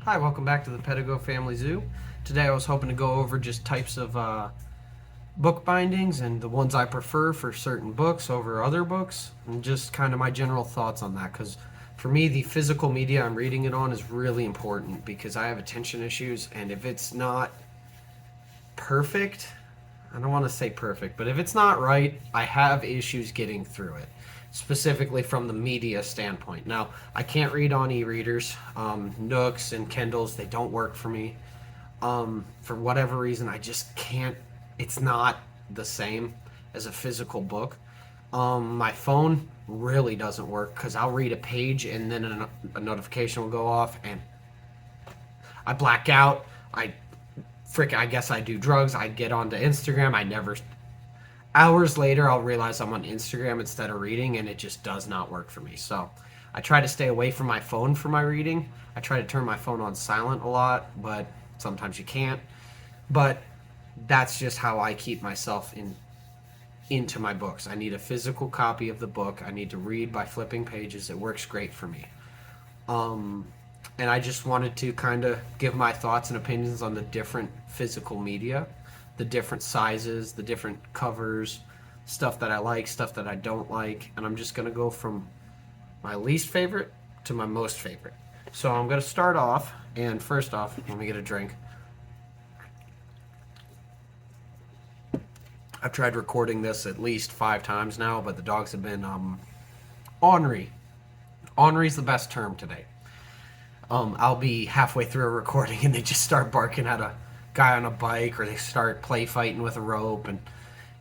Hi, welcome back to the Pedigo Family Zoo. Today I was hoping to go over just types of book bindings and the ones I prefer for certain books over other books, and just kind of my general thoughts on that. Because for me, the physical media I'm reading it on is really important because I have attention issues, and if it's not perfect, I don't want to say perfect, but if it's not right, I have issues getting through it, specifically from the media standpoint. Now, I can't read on e-readers. Nooks and Kindles, they don't work for me. For whatever reason, I just can't. It's not the same as a physical book. My phone really doesn't work because I'll read a page and then a notification will go off and I black out. I guess I do drugs. I get onto Instagram. I never. Hours later, I'll realize I'm on Instagram instead of reading, and it just does not work for me. So I try to stay away from my phone for my reading. I try to turn my phone on silent a lot, but sometimes you can't. But that's just how I keep myself into my books. I need a physical copy of the book. I need to read by flipping pages. It works great for me. And I just wanted to kind of give my thoughts and opinions on the different physical media, the different sizes, the different covers, stuff that I like, stuff that I don't like, and I'm just going to go from my least favorite to my most favorite. So I'm going to start off, and first off, let me get a drink. I've tried recording this at least 5 times now, but the dogs have been ornery. Ornery's the best term today. I'll be halfway through a recording and they just start barking at a guy on a bike, or they start play fighting with a rope, and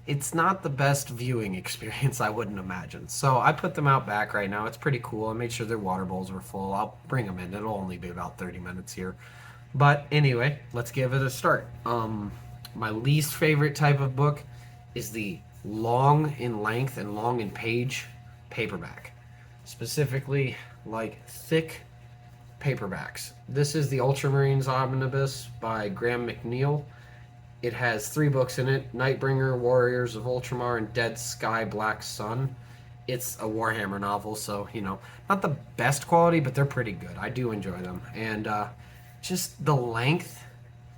it's not the best viewing experience, I wouldn't imagine. So I put them out back right now. It's pretty cool. I made sure their water bowls were full. I'll bring them in. It'll only be about 30 minutes here. But anyway, let's give it a start. My least favorite type of book is the long in length and long in page paperback. Specifically, like thick paperbacks. This is the Ultramarines Omnibus by Graham McNeil. It has 3 books in it: Nightbringer, Warriors of Ultramar, and Dead Sky Black Sun. It's a Warhammer novel, so, not the best quality, but they're pretty good. I do enjoy them. And just the length.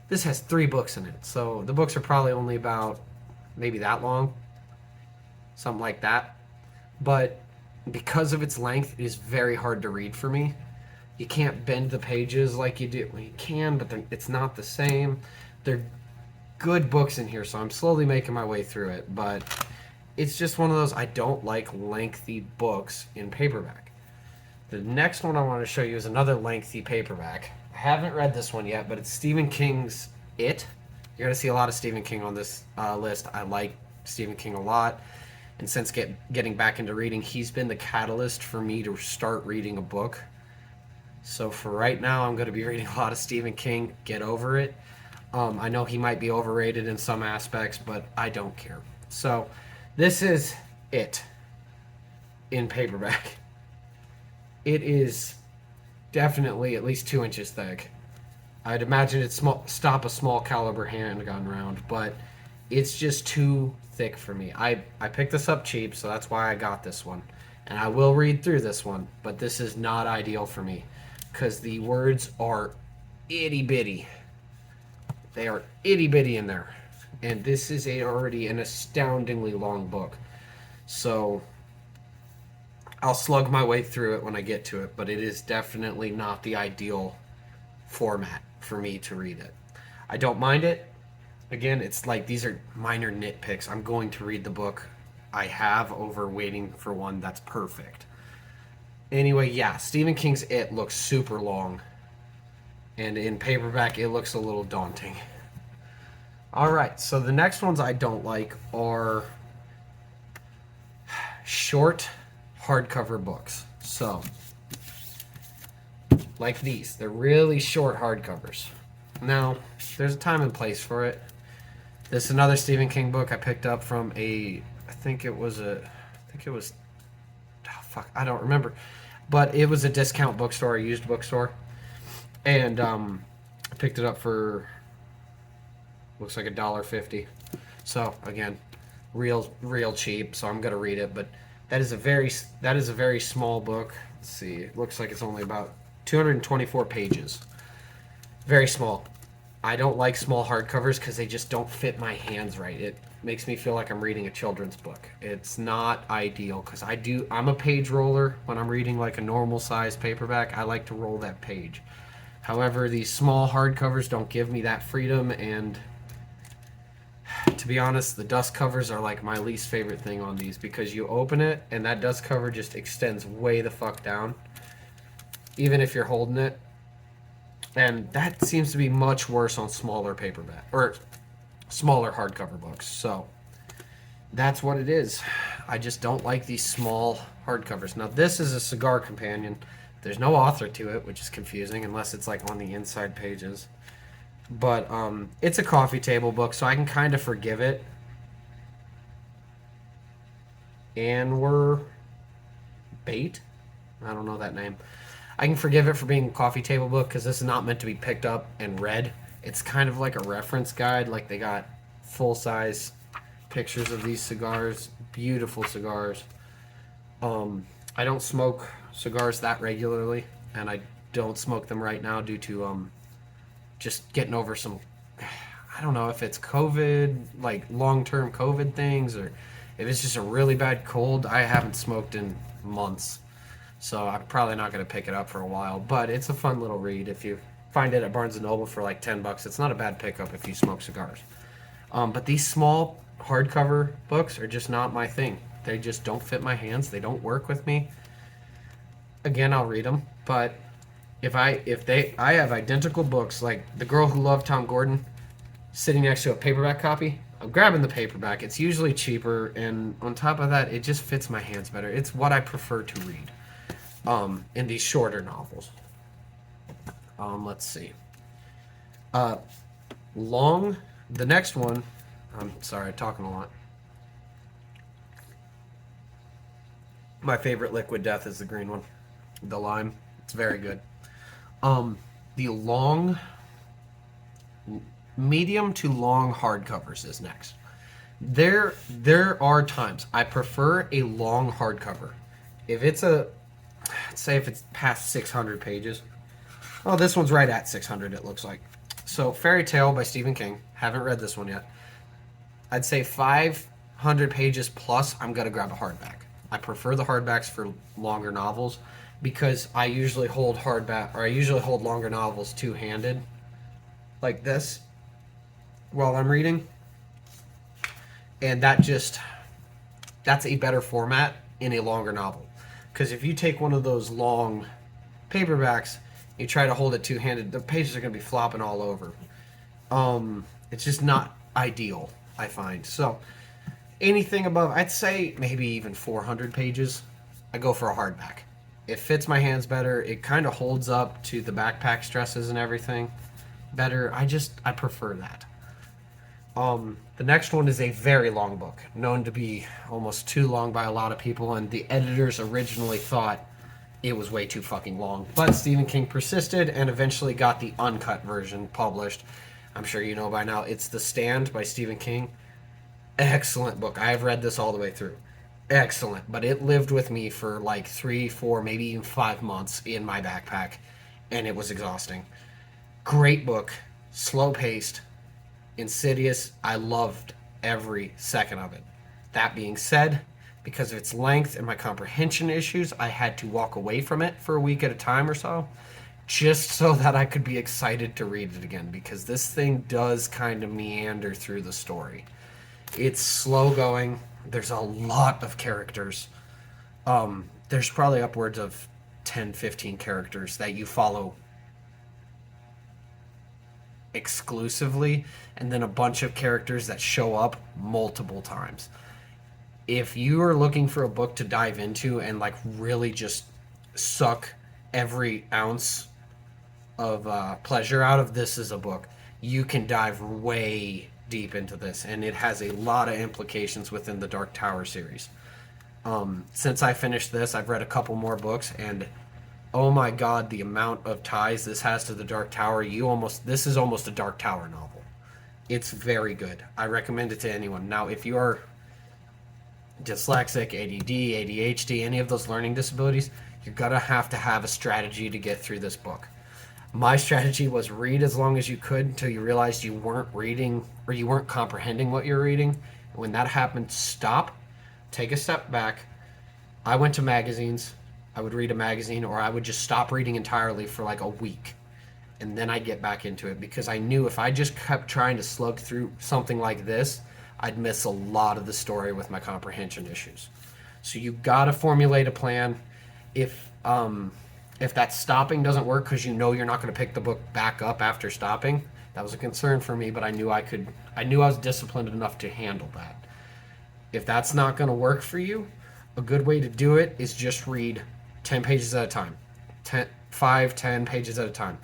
This has 3 books in it, so the books are probably only about maybe that long, something like that. But because of its length, it is very hard to read for me. You can't bend the pages like you do. Well, you can, but it's not the same. They're good books in here, so I'm slowly making my way through it. But it's just one of those, I don't like lengthy books in paperback. The next one I want to show you is another lengthy paperback. I haven't read this one yet, but it's Stephen King's It. You're going to see a lot of Stephen King on this list. I like Stephen King a lot. And since getting back into reading, he's been the catalyst for me to start reading a book. So for right now, I'm going to be reading a lot of Stephen King. Get over it. I know he might be overrated in some aspects, but I don't care. So this is It in paperback. It is definitely at least 2 inches thick. I'd imagine it'd stop a small caliber handgun round, but it's just too thick for me. I picked this up cheap, so that's why I got this one. And I will read through this one, but this is not ideal for me because the words are itty bitty. They are itty bitty in there. And this is already an astoundingly long book. So I'll slug my way through it when I get to it, but it is definitely not the ideal format for me to read it. I don't mind it. Again, it's like these are minor nitpicks. I'm going to read the book I have over waiting for one that's perfect. Anyway, yeah, Stephen King's It looks super long. And in paperback, it looks a little daunting. Alright, so the next ones I don't like are short hardcover books. So, like these. They're really short hardcovers. Now, there's a time and place for it. This is another Stephen King book I picked up from I don't remember. But it was a discount bookstore, a used bookstore. And I picked it up for, looks like $1.50. So, again, real cheap, so I'm going to read it. But that is a very small book. Let's see, it looks like it's only about 224 pages. Very small. I don't like small hardcovers because they just don't fit my hands right. It makes me feel like I'm reading a children's book. It's not ideal because I'm a page roller when I'm reading like a normal size paperback. I like to roll that page. However, these small hardcovers don't give me that freedom, and to be honest, the dust covers are like my least favorite thing on these because you open it and that dust cover just extends way the fuck down, even if you're holding it. And that seems to be much worse on smaller paperback or smaller hardcover books. So that's what it is. I just don't like these small hardcovers. Now, this is a cigar companion. There's no author to it, which is confusing unless it's like on the inside pages. But it's a coffee table book, so I can kind of forgive it. And we're bait. I don't know that name. I can forgive it for being a coffee table book because this is not meant to be picked up and read. It's kind of like a reference guide. Like they got full size pictures of these cigars. Beautiful cigars. I don't smoke cigars that regularly, and I don't smoke them right now due to just getting over some. I don't know if it's COVID, like long term COVID things, or if it's just a really bad cold. I haven't smoked in months. So I'm probably not going to pick it up for a while, but it's a fun little read. If you find it at Barnes & Noble for like $10, it's not a bad pickup if you smoke cigars. But these small hardcover books are just not my thing. They just don't fit my hands. They don't work with me. Again, I'll read them, but I have identical books like The Girl Who Loved Tom Gordon sitting next to a paperback copy. I'm grabbing the paperback. It's usually cheaper, and on top of that, it just fits my hands better. It's what I prefer to read. In these shorter novels. Let's see. Long. The next one. I'm sorry, I'm talking a lot. My favorite liquid death is the green one, the lime. It's very good. The long, medium to long hardcovers is next. There are times I prefer a long hardcover. If it's say if it's past 600 pages. Oh, this one's right at 600, it looks like. So, Fairy Tale by Stephen King. Haven't read this one yet. I'd say 500 pages plus, I'm going to grab a hardback. I prefer the hardbacks for longer novels because I usually hold longer novels two-handed, like this, while I'm reading. And that's a better format in a longer novel. Because if you take one of those long paperbacks, you try to hold it two-handed, the pages are going to be flopping all over. It's just not ideal, I find. So, anything above, I'd say maybe even 400 pages, I go for a hardback. It fits my hands better. It kind of holds up to the backpack stresses and everything better. I prefer that. The next one is a very long book, known to be almost too long by a lot of people, and the editors originally thought it was way too fucking long. But Stephen King persisted and eventually got the uncut version published. I'm sure you know by now. It's The Stand by Stephen King. Excellent book. I have read this all the way through. Excellent. But it lived with me for like 3, 4, maybe even 5 months in my backpack, and it was exhausting. Great book. Slow paced. Insidious. I loved every second of it. That being said, because of its length and my comprehension issues, I had to walk away from it for a week at a time or so, just so that I could be excited to read it again, because this thing does kind of meander through the story. It's slow going. There's a lot of characters. There's probably upwards of 10, 15 characters that you follow exclusively, and then a bunch of characters that show up multiple times. If you are looking for a book to dive into and like really just suck every ounce of pleasure out of, this is a book. You can dive way deep into this, and it has a lot of implications within the Dark Tower series. Since I finished this, I've read a couple more books, and oh my god, the amount of ties this has to the Dark Tower. This is almost a Dark Tower novel. It's very good. I recommend it to anyone. Now, if you are dyslexic, ADD, ADHD, any of those learning disabilities, you're gonna have to have a strategy to get through this book. My strategy was read as long as you could until you realized you weren't reading or you weren't comprehending what you're reading. And when that happened, stop, take a step back. I went to magazines. I would read a magazine, or I would just stop reading entirely for like a week. And then I'd get back into it because I knew if I just kept trying to slug through something like this, I'd miss a lot of the story with my comprehension issues. So you gotta formulate a plan. If if that stopping doesn't work because you know you're not going to pick the book back up after stopping, that was a concern for me, but I knew I could. I knew I was disciplined enough to handle that. If that's not going to work for you, a good way to do it is just read 10 pages at a time, 10 pages at a time.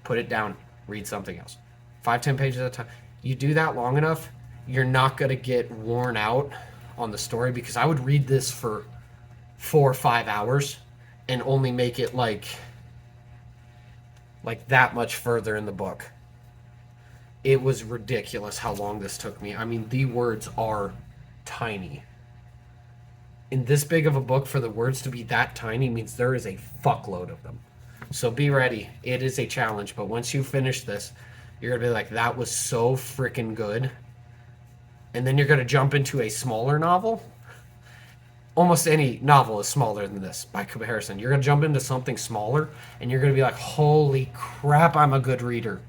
Put it down, read something else. 5, 10 pages at a time. You do that long enough, you're not going to get worn out on the story, because I would read this for 4 or 5 hours and only make it like that much further in the book. It was ridiculous how long this took me. I mean, the words are tiny. In this big of a book, for the words to be that tiny means there is a fuckload of them. So be ready. It is a challenge, but once you finish this, you're going to be like, that was so freaking good. And then you're going to jump into a smaller novel. Almost any novel is smaller than this by comparison. You're going to jump into something smaller and you're going to be like, holy crap, I'm a good reader.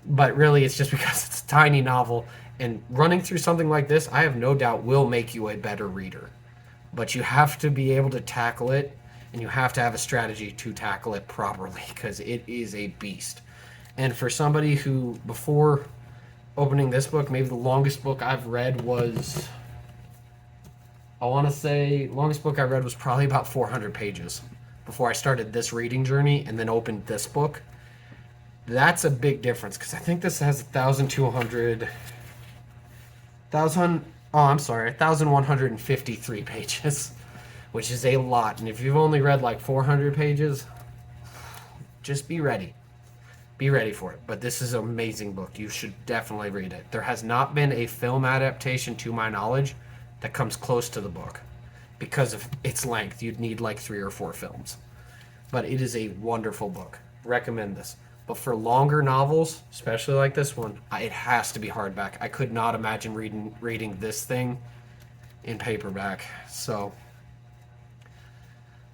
But really, it's just because it's a tiny novel. And running through something like this, I have no doubt will make you a better reader. But you have to be able to tackle it, and you have to have a strategy to tackle it properly, because it is a beast. And for somebody who, before opening this book, maybe the longest book I've read was, I want to say, longest book I read was probably about 400 pages before I started this reading journey and then opened this book. That's a big difference, because I think this has 1,153 pages, which is a lot. And if you've only read like 400 pages, just be ready. Be ready for it. But this is an amazing book. You should definitely read it. There has not been a film adaptation, to my knowledge, that comes close to the book because of its length. You'd need like 3 or 4 films. But it is a wonderful book. Recommend this. But for longer novels, especially like this one, it has to be hardback. I could not imagine reading this thing in paperback. So,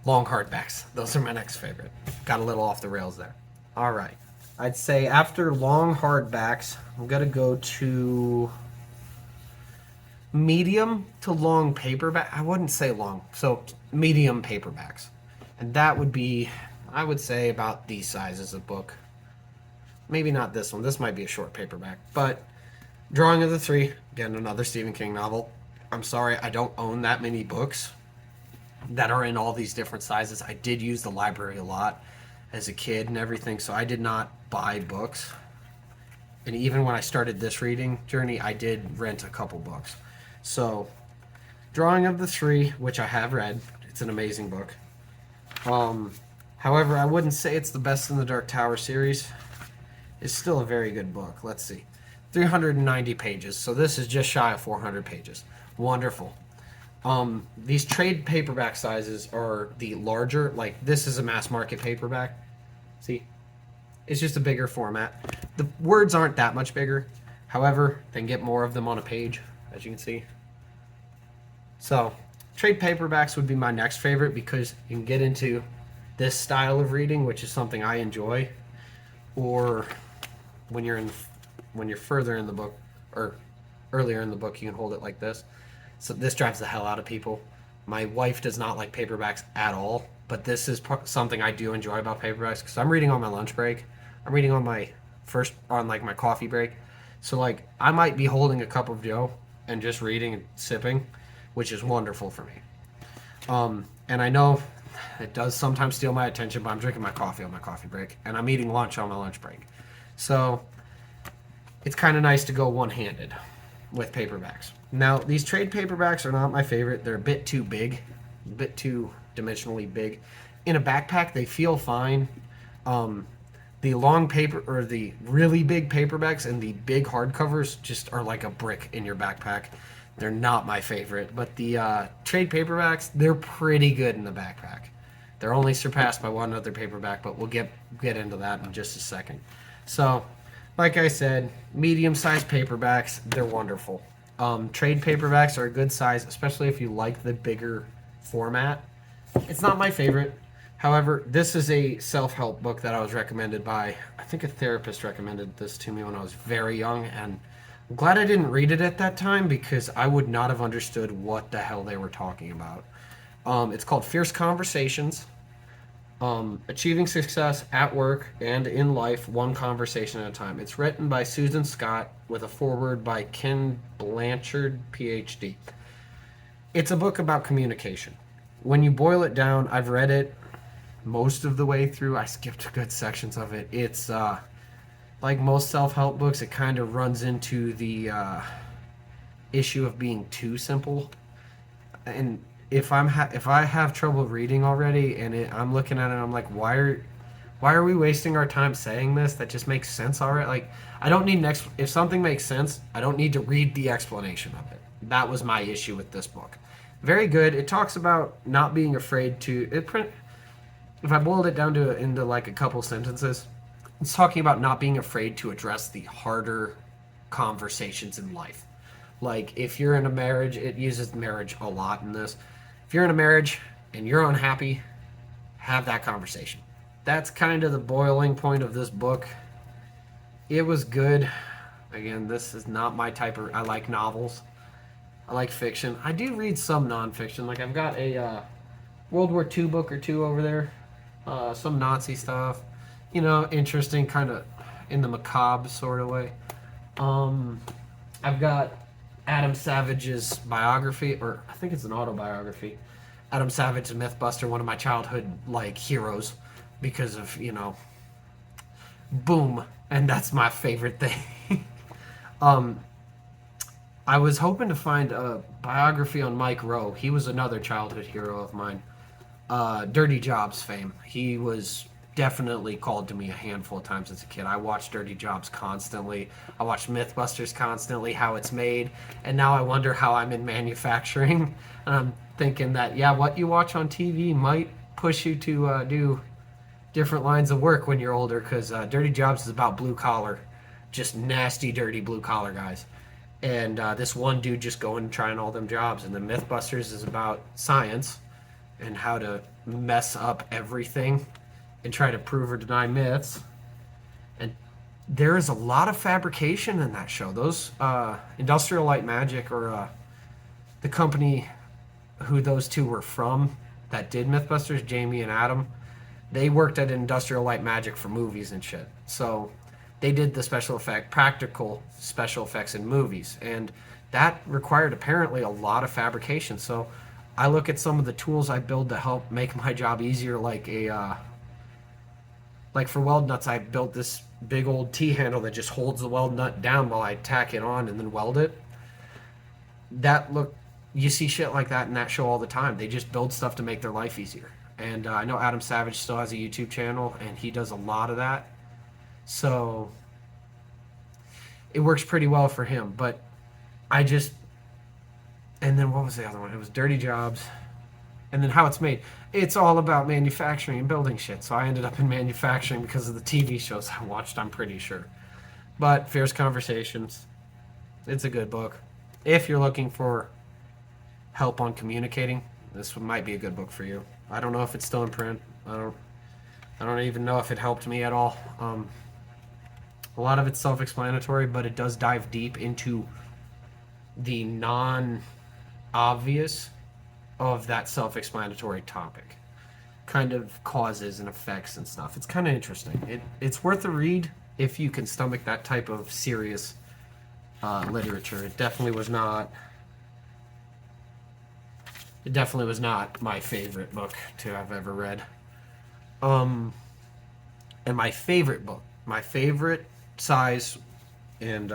long hardbacks. Those are my next favorite. Got a little off the rails there. All right. I'd say after long hardbacks, I'm going to go to medium to long paperback. I wouldn't say long. So, medium paperbacks. And that would be, I would say, about these sizes of book. Maybe not this one. This might be a short paperback. But Drawing of the Three, again, another Stephen King novel. I'm sorry, I don't own that many books that are in all these different sizes. I did use the library a lot as a kid and everything, so I did not buy books. And even when I started this reading journey, I did rent a couple books. So, Drawing of the Three, which I have read. It's an amazing book. However, I wouldn't say it's the best in the Dark Tower series. It's still a very good book. Let's see. 390 pages. So this is just shy of 400 pages. Wonderful. These trade paperback sizes are the larger. Like, this is a mass market paperback. See? It's just a bigger format. The words aren't that much bigger. However, they can get more of them on a page, as you can see. So, trade paperbacks would be my next favorite, because you can get into this style of reading, which is something I enjoy. Or when you're further in the book, or earlier in the book, you can hold it like this. So this drives the hell out of people. My wife does not like paperbacks at all, but this is something I do enjoy about paperbacks, because I'm reading on my lunch break. I'm reading on my my coffee break. So like, I might be holding a cup of Joe and just reading and sipping, which is wonderful for me. And I know it does sometimes steal my attention, but I'm drinking my coffee on my coffee break, and I'm eating lunch on my lunch break. So it's kind of nice to go one-handed with paperbacks. Now, these trade paperbacks are not my favorite. They're a bit too big, a bit too dimensionally big. In a backpack, they feel fine. The long paper, or the really big paperbacks and the big hardcovers, just are like a brick in your backpack. They're not my favorite, but the trade paperbacks, they're pretty good in the backpack. They're only surpassed by one other paperback, but we'll get into that in just a second. So, like I said, medium-sized paperbacks, they're wonderful. Trade paperbacks are a good size, especially if you like the bigger format. It's not my favorite. However, this is a self-help book that I was recommended by, I think a therapist recommended this to me when I was very young, and I'm glad I didn't read it at that time because I would not have understood what the hell they were talking about. It's called Fierce Conversations. Achieving Success at Work and in Life, One Conversation at a Time. It's written by Susan Scott with a foreword by Ken Blanchard, PhD. It's a book about communication. When you boil it down, I've read it most of the way through. I skipped good sections of it. It's like most self-help books, it kind of runs into the issue of being too simple. And if if I have trouble reading already, and I'm looking at it, and I'm like, why are we wasting our time saying this? That just makes sense already. Like, I don't need next. If something makes sense, I don't need to read the explanation of it. That was my issue with this book. Very good. It talks about not being afraid to. If I boiled it down to into like a couple sentences, it's talking about not being afraid to address the harder conversations in life. Like if you're in a marriage, it uses marriage a lot in this. If you're in a marriage and you're unhappy, have that conversation. That's kind of the boiling point of this book. It was good. Again, this is not my type of. I like novels. I like fiction. I do read some nonfiction. Like I've got a World War II book or two over there. Some Nazi stuff. You know, interesting, kind of in the macabre sort of way. I've got Adam Savage's biography, or I think it's an autobiography. Adam Savage, the Mythbuster, one of my childhood like heroes, because of boom, and that's my favorite thing. I was hoping to find a biography on Mike Rowe. He was another childhood hero of mine. Dirty Jobs fame. He was definitely called to me a handful of times as a kid. I watched Dirty Jobs constantly. I watched Mythbusters constantly, how it's made, and now I wonder how I'm in manufacturing. And I'm thinking that, yeah, what you watch on TV might push you to do different lines of work when you're older, because Dirty Jobs is about blue collar, just nasty, dirty blue collar guys. And this one dude just going and trying all them jobs. And the Mythbusters is about science and how to mess up everything and try to prove or deny myths. And there is a lot of fabrication in that show. Those Industrial Light Magic, or the company who those two were from that did Mythbusters, Jamie and Adam, they worked at Industrial Light Magic for movies and shit. So they did the practical special effects in movies, and that required apparently a lot of fabrication. So I look at some of the tools I build to help make my job easier, like like for weld nuts, I built this big old T-handle that just holds the weld nut down while I tack it on and then weld it. You see shit like that in that show all the time. They just build stuff to make their life easier. And I know Adam Savage still has a YouTube channel, and he does a lot of that. So it works pretty well for him. But and then what was the other one? It was Dirty Jobs. And then How It's Made. It's all about manufacturing and building shit. So I ended up in manufacturing because of the TV shows I watched, I'm pretty sure. But Fierce Conversations, it's a good book. If you're looking for help on communicating, this might be a good book for you. I don't know if it's still in print. I don't even know if it helped me at all. A lot of it's self-explanatory, but it does dive deep into the non-obvious of that self-explanatory topic. Kind of causes and effects and stuff. It's kind of interesting. It's worth a read if you can stomach that type of serious literature. It definitely was not my favorite book to have ever read. And my favorite book, my favorite size, and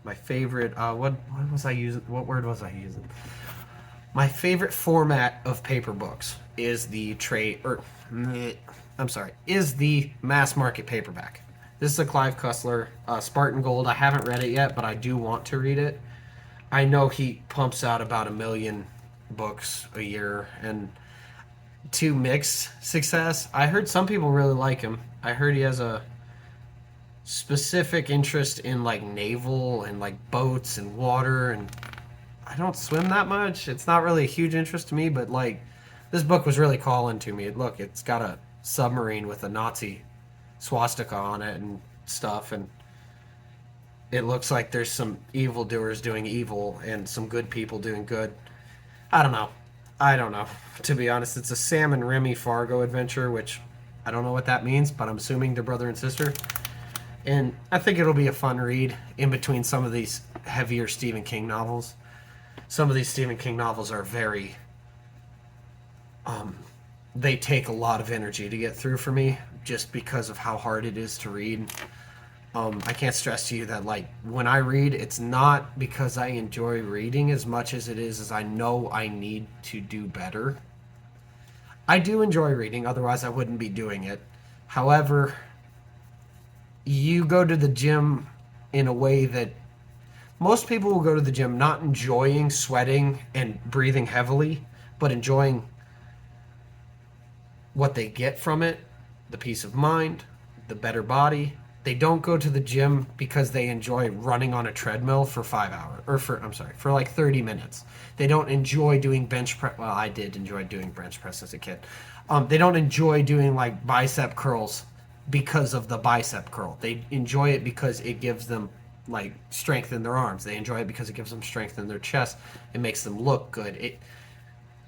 my favorite what was I using? What word was I using? My favorite format of paper books is the is the mass market paperback. This is a Clive Cussler, Spartan Gold. I haven't read it yet, but I do want to read it. I know he pumps out about 1 million books a year, and to mixed success. I heard some people really like him. I heard he has a specific interest in like naval and like boats and water, and I don't swim that much. It's not really a huge interest to me, but like this book was really calling to me. Look, it's got a submarine with a Nazi swastika on it and stuff, and it looks like there's some evildoers doing evil and some good people doing good. I don't know. I don't know. To be honest, it's a Sam and Remy Fargo adventure, which I don't know what that means, but I'm assuming they're brother and sister. And I think it'll be a fun read in between some of these heavier Stephen King novels. Some of these Stephen King novels are very, they take a lot of energy to get through for me just because of how hard it is to read. I can't stress to you that like when I read, it's not because I enjoy reading as much as it is as I know I need to do better. I do enjoy reading, otherwise I wouldn't be doing it. However, you go to the gym in a way that most people will go to the gym not enjoying sweating and breathing heavily, but enjoying what they get from it, the peace of mind, the better body. They don't go to the gym because they enjoy running on a treadmill for 5 hours, or for like 30 minutes. They don't enjoy doing bench press. Well, I did enjoy doing bench press as a kid. They don't enjoy doing like bicep curls because of the bicep curl. They enjoy it because it gives them like strength in their arms. They enjoy it because it gives them strength in their chest. It makes them look good. It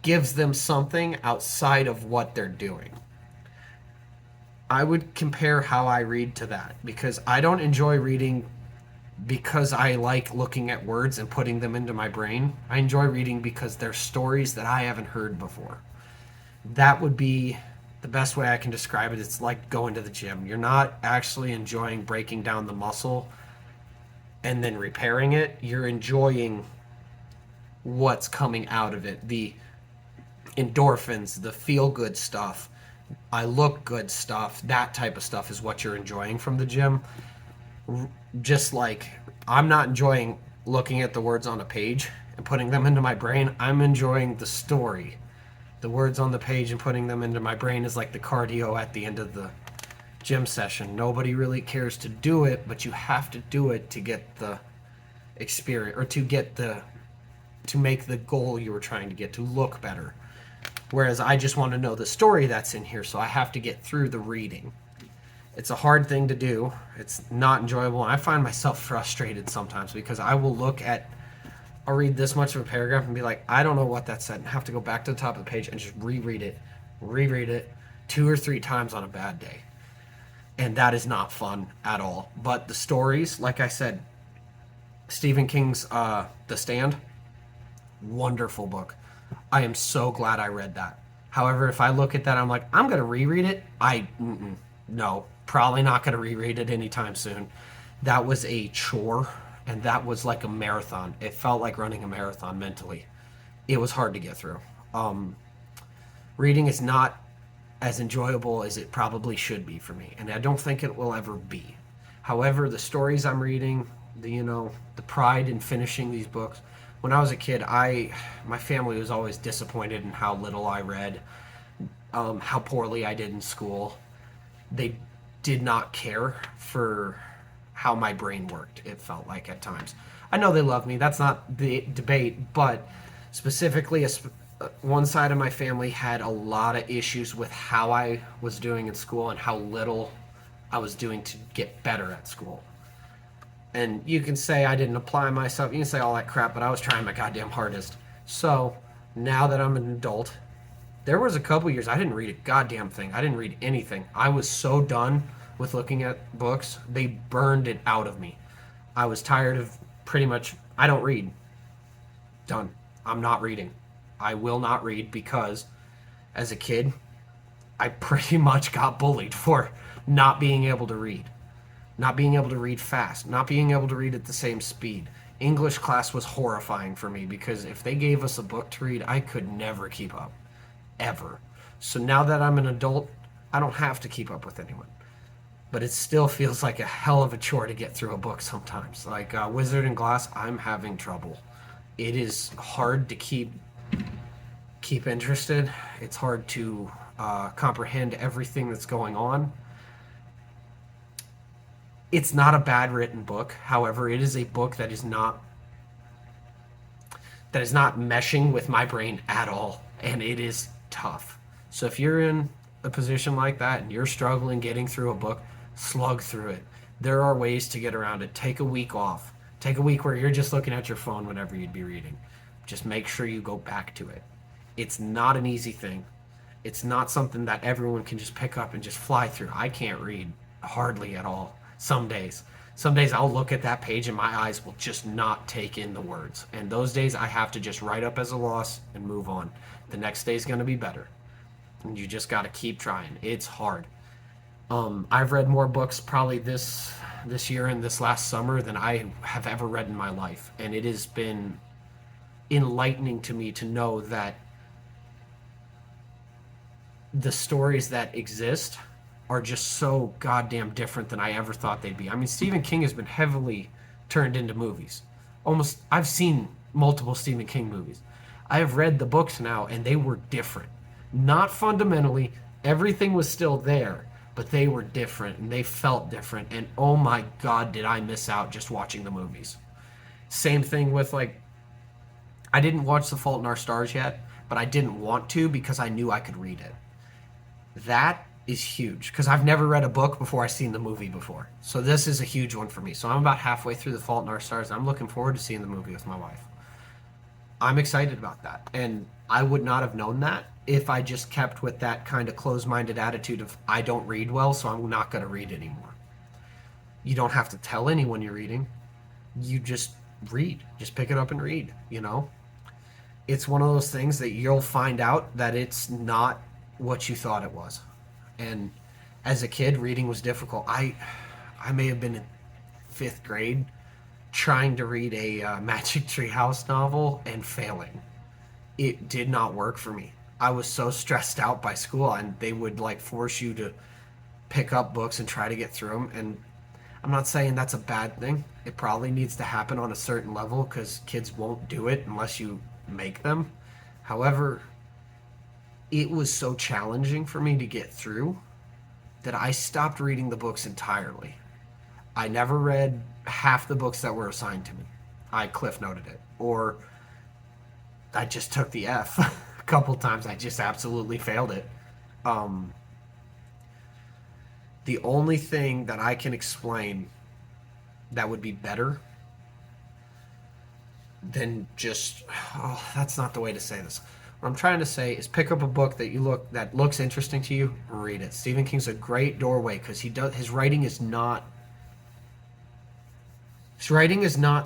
gives them something outside of what they're doing. I would compare how I read to that because I don't enjoy reading because I like looking at words and putting them into my brain. I enjoy reading because they're stories that I haven't heard before. That would be the best way I can describe it. It's like going to the gym. You're not actually enjoying breaking down the muscle and then repairing it. You're enjoying what's coming out of it. The endorphins, the feel good stuff, I look good stuff, that type of stuff is what you're enjoying from the gym. Just like I'm not enjoying looking at the words on a page and putting them into my brain, I'm enjoying the story. The words on the page and putting them into my brain is like the cardio at the end of the gym session. Nobody really cares to do it, but you have to do it to get the experience or to make the goal you were trying to get to look better. Whereas I just want to know the story that's in here, so I have to get through the reading. It's a hard thing to do. It's not enjoyable. I find myself frustrated sometimes because I'll read this much of a paragraph and be like, I don't know what that said, and have to go back to the top of the page and just reread it 2 or 3 times on a bad day. And that is not fun at all. But the stories, like I said, Stephen King's The Stand, wonderful book. I am so glad I read that. However, if I look at that, I'm like, I'm going to reread it. No, probably not going to reread it anytime soon. That was a chore, and that was like a marathon. It felt like running a marathon mentally. It was hard to get through. Reading is not as enjoyable as it probably should be for me, and I don't think it will ever be. However, the stories I'm reading, the pride in finishing these books. When I was a kid, my family was always disappointed in how little I read, how poorly I did in school. They did not care for how my brain worked, it felt like at times. I know they love me, that's not the debate, but specifically, one side of my family had a lot of issues with how I was doing in school and how little I was doing to get better at school. And you can say I didn't apply myself, you can say all that crap, but I was trying my goddamn hardest. So, now that I'm an adult, there was a couple years I didn't read a goddamn thing. I didn't read anything. I was so done with looking at books, they burned it out of me. I was tired of pretty much, I don't read. Done. I'm not reading. I will not read because as a kid, I pretty much got bullied for not being able to read. Not being able to read fast, not being able to read at the same speed. English class was horrifying for me because if they gave us a book to read, I could never keep up. Ever. So now that I'm an adult, I don't have to keep up with anyone. But it still feels like a hell of a chore to get through a book sometimes. Like Wizard and Glass, I'm having trouble. It is hard to keep keep interested. It's hard to comprehend everything that's going on. It's not a bad written book. However, it is a book that is not meshing with my brain at all, and it is tough. So if you're in a position like that and you're struggling getting through a book, slug through it. There are ways to get around it. Take a week off. Take a week where you're just looking at your phone whenever you'd be reading. Just make sure you go back to it. It's not an easy thing. It's not something that everyone can just pick up and just fly through. I can't read hardly at all some days. Some days I'll look at that page and my eyes will just not take in the words. And those days I have to just write up as a loss and move on. The next day's going to be better. And you just got to keep trying. It's hard. I've read more books probably this year and this last summer than I have ever read in my life. And it has been enlightening to me to know that the stories that exist are just so goddamn different than I ever thought they'd be. I mean, Stephen King has been heavily turned into movies. I've seen multiple Stephen King movies. I have read the books now, and they were different. Not fundamentally, everything was still there, but they were different, and they felt different, and oh my god, did I miss out just watching the movies. Same thing with, like, I didn't watch The Fault in Our Stars yet, but I didn't want to because I knew I could read it. That is huge because I've never read a book before I've seen the movie before. So this is a huge one for me. So I'm about halfway through The Fault in Our Stars. And I'm looking forward to seeing the movie with my wife. I'm excited about that. And I would not have known that if I just kept with that kind of closed-minded attitude of I don't read well, so I'm not going to read anymore. You don't have to tell anyone you're reading. You just read. Just pick it up and read, you know? It's one of those things that you'll find out that it's not what you thought it was. And as a kid, reading was difficult. I may have been in 5th grade trying to read a Magic Tree House novel and failing. It did not work for me. I was so stressed out by school, and they would like force you to pick up books and try to get through them. And I'm not saying that's a bad thing. It probably needs to happen on a certain level because kids won't do it unless you make them. However, it was so challenging for me to get through that I stopped reading the books entirely. I never read half the books that were assigned to me. I cliff noted it. Or I just took the F a couple times. I just absolutely failed it. The only thing that I can explain that would be better than just, that's not the way to say this. What I'm trying to say is pick up a book that looks interesting to you and read it. Stephen King's a great doorway because his writing is not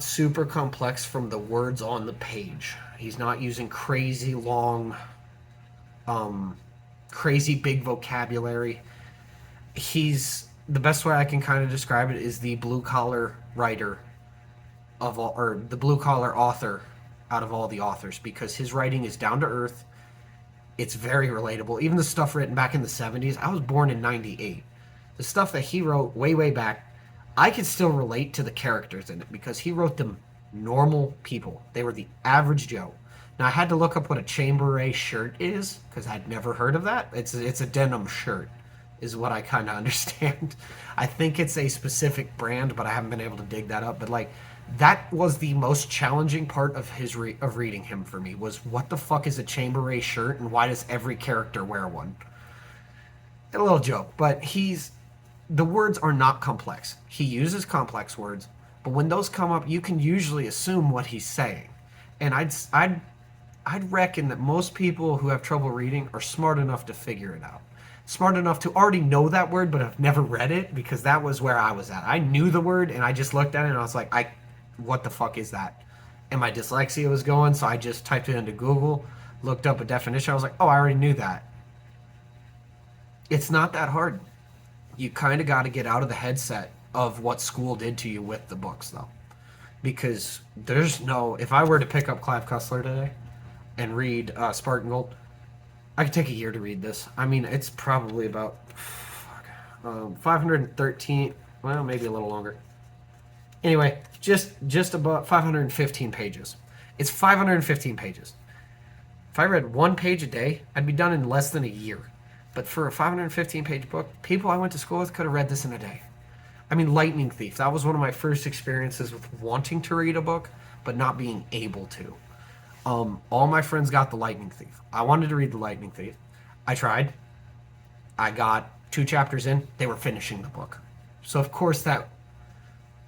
super complex from the words on the page. He's not using crazy long, crazy big vocabulary. The best way I can kind of describe it is the blue collar writer or the blue collar author out of all the authors, because his writing is down to earth. It's very relatable. Even the stuff written back in the 70s. I was born in 98. The stuff that he wrote way back, I could still relate to the characters in it because he wrote them normal people. They were the average Joe. Now I had to look up what a chamberet shirt is because I'd never heard of that. It's a denim shirt is what I kind of understand. I think it's a specific brand, but I haven't been able to dig that up. But like, that was the most challenging part of of reading him for me, was what the fuck is a chamberet shirt and why does every character wear one? A little joke, but the words are not complex. He uses complex words, but when those come up, you can usually assume what he's saying. And I'd reckon that most people who have trouble reading are smart enough to figure it out. Smart enough to already know that word but have never read it, because that was where I was at. I knew the word and I just looked at it and I was like, what the fuck is that? And my dyslexia was going, so I just typed it into Google, looked up a definition. I was like, oh, I already knew that. It's not that hard. You kind of got to get out of the headset of what school did to you with the books, though. Because if I were to pick up Clive Cussler today and read Spartan Gold, I could take a year to read this. I mean, it's probably about 513, well, maybe a little longer. Anyway, just about 515 pages. It's 515 pages. If I read one page a day, I'd be done in less than a year. But for a 515-page book, people I went to school with could have read this in a day. I mean, Lightning Thief. That was one of my first experiences with wanting to read a book, but not being able to. All my friends got The Lightning Thief. I wanted to read The Lightning Thief. I tried. I got 2 chapters in. They were finishing the book. So, of course, that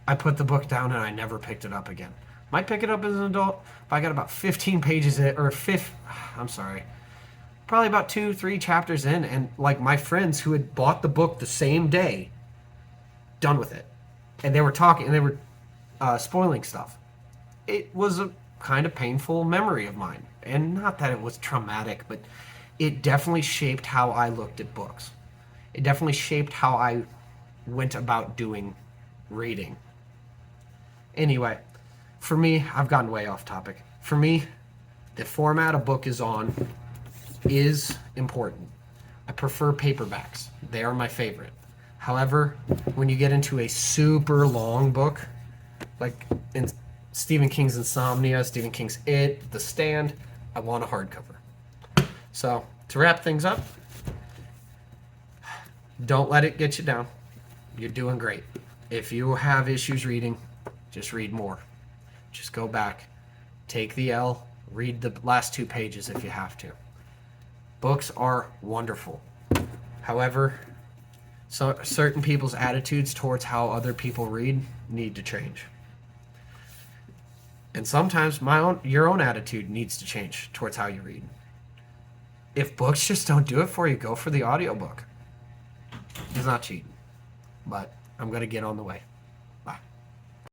I put the book down and I never picked it up again. Might pick it up as an adult if I got about 15 pages in, or I'm sorry, probably about 2-3 chapters in, and like my friends who had bought the book the same day, done with it, and they were talking and they were spoiling stuff. It was a kind of painful memory of mine, and not that it was traumatic, but it definitely shaped how I looked at books. It definitely shaped how I went about doing reading. Anyway, for me, I've gotten way off topic. For me, the format a book is on is important. I prefer paperbacks. They are my favorite. However, when you get into a super long book, like in Stephen King's Insomnia, Stephen King's It, The Stand, I want a hardcover. So, to wrap things up, don't let it get you down. You're doing great. If you have issues reading, just read more. Just go back, take the L, read the last 2 pages if you have to. Books are wonderful. However, so certain people's attitudes towards how other people read need to change. And sometimes your own attitude needs to change towards how you read. If books just don't do it for you, go for the audiobook. It's not cheating, but I'm going to get on the way.